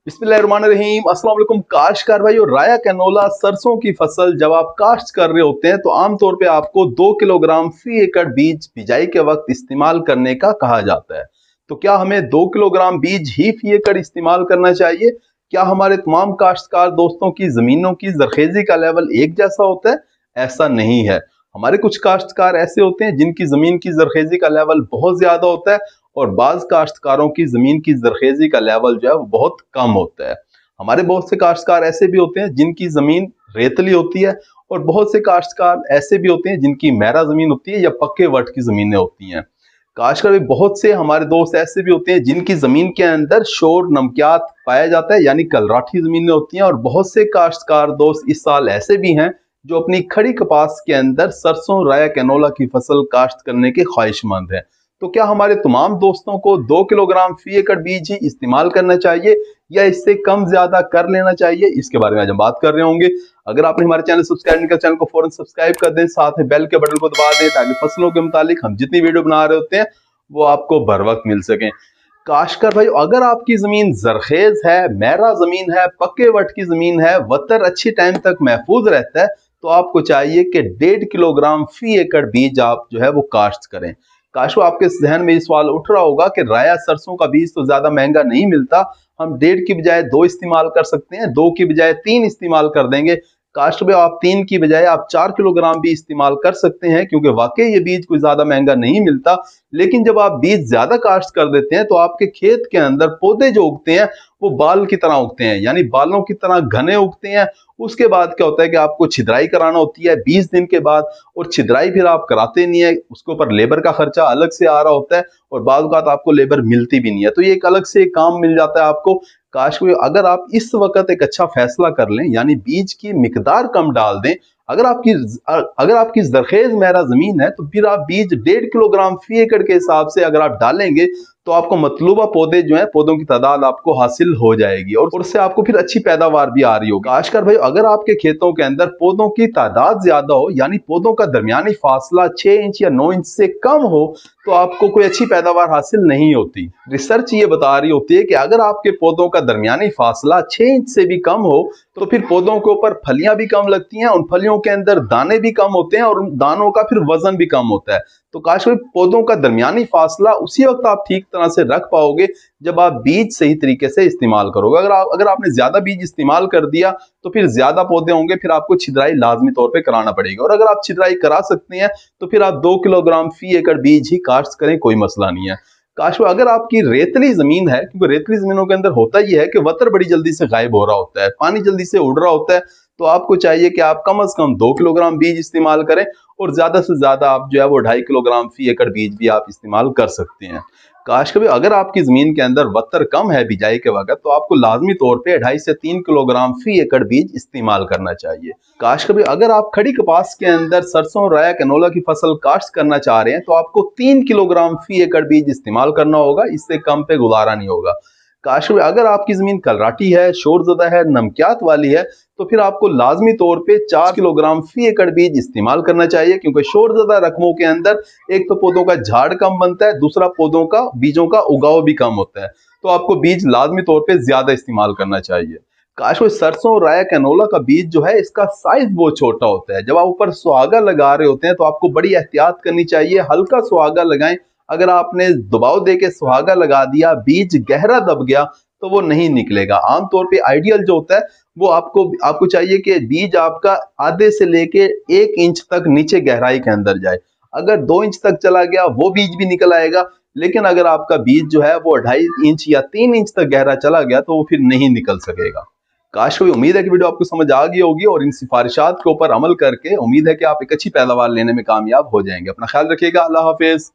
बिस्मिल्लाहिर्रहमानिर्रहीम। अस्सलाम वालेकुम काश्तकार भाई। और राया कैनोला सरसों की फसल जब आप काश्त कर रहे होते हैं तो आमतौर पे आपको 2 किलोग्राम फी एकड़ बीज बिजाई के वक्त इस्तेमाल करने का कहा जाता है। तो क्या हमें 2 किलोग्राम बीज ही फी एकड़ इस्तेमाल करना चाहिए? क्या हमारे तमाम काश्तकार दोस्तों की जमीनों की जरखेजी का लेवल एक जैसा होता है? ऐसा नहीं है। हमारे कुछ काश्तकार ऐसे होते हैं जिनकी जमीन की जरखेजी का लेवल बहुत ज्यादा होता है और बाज काश्तकारों की जमीन की जरखेजी का लेवल जो है वो बहुत कम होता है। हमारे बहुत से काश्तकार ऐसे भी होते हैं जिनकी जमीन रेतली होती है और बहुत से काश्तकार ऐसे भी होते हैं जिनकी मैरा जमीन होती है या पक्के वट की जमीनें होती हैं। काश्तकार में बहुत से हमारे दोस्त ऐसे भी होते हैं जिनकी जमीन के अंदर शोर नमकियात पाया जाता है यानी कलराठी जमीनें होती हैं। और बहुत से काश्तकार दोस्त इस साल ऐसे भी हैं जो अपनी खड़ी कपास के अंदर सरसों राया कैनोला की फसल काश्त करने के ख्वाहिशमंद हैं। तो क्या हमारे तमाम दोस्तों को 2 किलोग्राम फी एकड़ बीज ही इस्तेमाल करना चाहिए या इससे कम ज्यादा कर लेना चाहिए? इसके बारे में आज हम बात कर रहे होंगे। अगर आपने हमारे चैनल सब्सक्राइब नहीं किया, चैनल को फौरन सब्सक्राइब कर दें, साथ में बेल के बटन को दबा दें ताकि फसलों के मुतालिक हम जितनी वीडियो बना रहे होते हैं वो आपको बर वक्त मिल सकें। काश्तकार भाई, अगर आपकी जमीन जरखेज है, मैरा जमीन है, पक्के वट की जमीन है, वतर अच्छी टाइम तक महफूज रहता है, तो आपको चाहिए कि 1.5 किलोग्राम फी एकड़ बीज आप जो है वो काश्त करें। काशो आपके जहन में ये सवाल उठ रहा होगा कि राया सरसों का बीज तो ज्यादा महंगा नहीं मिलता, हम 1.5 की बजाय 2 इस्तेमाल कर सकते हैं, 2 की बजाय 3 इस्तेमाल कर देंगे। काश में आप 3 की बजाय आप 4 किलोग्राम भी इस्तेमाल कर सकते हैं क्योंकि वाकई ये बीज कोई ज्यादा महंगा नहीं मिलता। लेकिन जब आप बीज ज्यादा काश्त कर देते हैं तो आपके खेत के अंदर पौधे जो उगते हैं वो बाल की तरह उगते हैं यानी बालों की तरह घने उगते हैं। उसके बाद क्या होता है कि आपको छिदराई कराना होती है 20 दिन के बाद, और छिदराई फिर आप कराते नहीं है, उसके ऊपर लेबर का खर्चा अलग से आ रहा होता है और बाद औक़ात आपको लेबर मिलती भी नहीं है, तो ये एक अलग से काम मिल जाता है आपको। काश को अगर आप इस वक्त एक अच्छा फैसला कर लें यानी बीज की मिकदार कम डाल दें। अगर आपकी जरखेज मैरा जमीन है तो फिर आप बीज 1.5 किलोग्राम फी एकड़ के हिसाब से अगर आप डालेंगे तो आपको मतलूबा पौधे जो है पौधों की तादाद आपको हासिल हो जाएगी और उससे आपको फिर अच्छी पैदावार भी आ रही होगी। काश्तकार भाई, अगर आपके खेतों के अंदर पौधों की तादाद ज्यादा हो यानी पौधों का दरमियानी फासला 6 इंच या 9 इंच से कम हो तो आपको कोई अच्छी पैदावार हासिल नहीं होती। रिसर्च ये बता रही होती है कि अगर आपके पौधों का दरमियानी फासला 6 इंच से भी कम हो तो फिर पौधों के ऊपर फलियां भी कम लगती हैं, उन फलियों के अंदर दाने भी कम होते हैं और उन दानों का फिर वजन भी कम होता है। तो काश भाई, पौधों का दरमियानी फासला उसी वक्त आप ठीक तरह से रख पाओगे जब आप बीज सही तरीके से इस्तेमाल करोगे। अगर आपने ज्यादा बीज इस्तेमाल कर दिया तो फिर ज्यादा पौधे होंगे, फिर आपको छिदराई लाजमी तौर पे कराना पड़ेगी। और अगर आप छिदराई करा सकते हैं तो फिर आप 2 किलोग्राम फी एकड़ बीज ही काश्त करें, कोई मसला नहीं है। काश भाई, अगर आपकी रेतली जमीन है, क्योंकि रेतली जमीनों के अंदर होता यह है कि वतर बड़ी जल्दी से गायब हो रहा होता है, पानी जल्दी से उड़ रहा होता है, तो आपको चाहिए कि आप कम से कम 2 किलोग्राम बीज इस्तेमाल करें और ज्यादा से ज्यादा आप जो है वो 2.5 किलोग्राम फी एकड़ बीज भी आप इस्तेमाल कर सकते हैं। काश कभी अगर आपकी जमीन के अंदर वतर कम है बिजाई के वक्त तो आपको लाजमी तौर पे 2.5 से 3 किलोग्राम फी एकड़ बीज इस्तेमाल करना चाहिए। काश कभी अगर आप खड़ी कपास के अंदर सरसों राया कैनोला की फसल काश्त करना चाह रहे हैं तो आपको 3 किलोग्राम फी एकड़ बीज इस्तेमाल करना होगा, इससे कम पे गुजारा नहीं होगा। काश में अगर आपकी जमीन कलराटी है, शोरज़दा है, नमकियात वाली है तो फिर आपको लाजमी तौर पे 4 किलोग्राम फी एकड़ बीज इस्तेमाल करना चाहिए क्योंकि शोरज़दा रकमों के अंदर एक तो पौधों का झाड़ कम बनता है, दूसरा पौधों का बीजों का उगाव भी कम होता है, तो आपको बीज लाजमी तौर पे ज्यादा इस्तेमाल करना चाहिए। काश कोई सरसों राया कैनोला का बीज जो है इसका साइज बहुत छोटा होता है, जब आप ऊपर सुहागा लगा रहे होते हैं तो आपको बड़ी एहतियात करनी चाहिए, हल्का सुहागा लगाएं। अगर आपने दबाव दे के सुहागा लगा दिया, बीज गहरा दब गया तो वो नहीं निकलेगा। आमतौर पे आइडियल जो होता है वो आपको चाहिए कि बीज आपका आधे से लेके 1 इंच तक नीचे गहराई के अंदर जाए। अगर 2 इंच तक चला गया वो बीज भी निकल आएगा, लेकिन अगर आपका बीज जो है वो 2.5 इंच या 3 इंच तक गहरा चला गया तो वो फिर नहीं निकल सकेगा। काश कोई उम्मीद है कि वीडियो आपको समझ आ गई होगी और इन सिफारिशात के ऊपर अमल करके उम्मीद है कि आप एक अच्छी पैदावार लेने में कामयाब हो जाएंगे। अपना ख्याल रखिएगा। अल्लाह हाफिज।